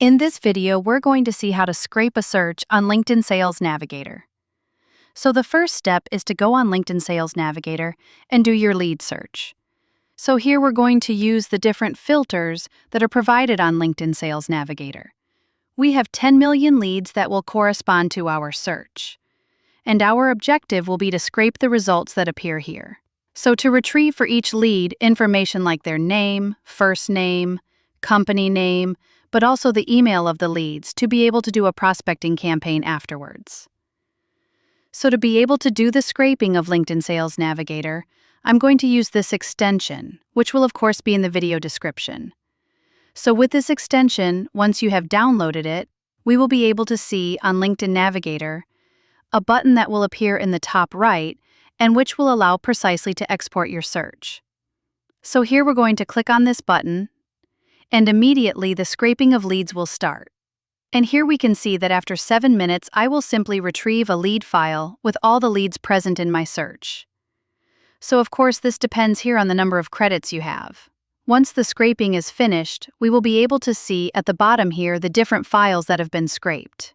In this video, we're going to see how to scrape a search on LinkedIn Sales Navigator. So the first step is to go on LinkedIn Sales Navigator and do your lead search. So here we're going to use the different filters that are provided on LinkedIn Sales Navigator. We have 10 million leads that will correspond to our search. And our objective will be to scrape the results that appear here. So to retrieve for each lead information like their name, first name, company name, but also the email of the leads to be able to do a prospecting campaign afterwards. So to be able to do the scraping of LinkedIn Sales Navigator, I'm going to use this extension, which will of course be in the video description. So with this extension, once you have downloaded it, we will be able to see on LinkedIn Navigator a button that will appear in the top right and which will allow precisely to export your search. So here we're going to click on this button, and immediately the scraping of leads will start. And here we can see that after 7 minutes, I will simply retrieve a lead file with all the leads present in my search. So of course this depends here on the number of credits you have. Once the scraping is finished, we will be able to see at the bottom here the different files that have been scraped.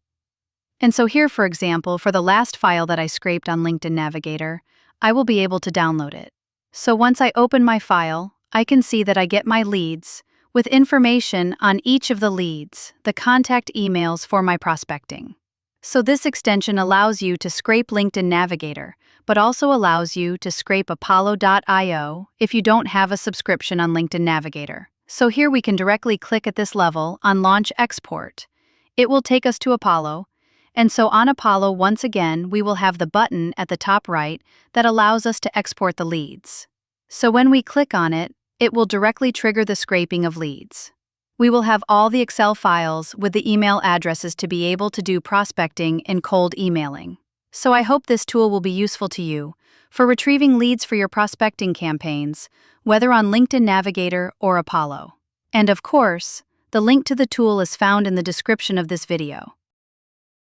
And so here, for example, for the last file that I scraped on LinkedIn Navigator, I will be able to download it. So once I open my file, I can see that I get my leads, with information on each of the leads, the contact emails for my prospecting. So this extension allows you to scrape LinkedIn Navigator, but also allows you to scrape Apollo.io if you don't have a subscription on LinkedIn Navigator. So here we can directly click at this level on Launch Export. It will take us to Apollo, and so on Apollo once again we will have the button at the top right that allows us to export the leads. So when we click on it, it will directly trigger the scraping of leads. We will have all the Excel files with the email addresses to be able to do prospecting and cold emailing. So I hope this tool will be useful to you for retrieving leads for your prospecting campaigns, whether on LinkedIn Navigator or Apollo. And of course, the link to the tool is found in the description of this video.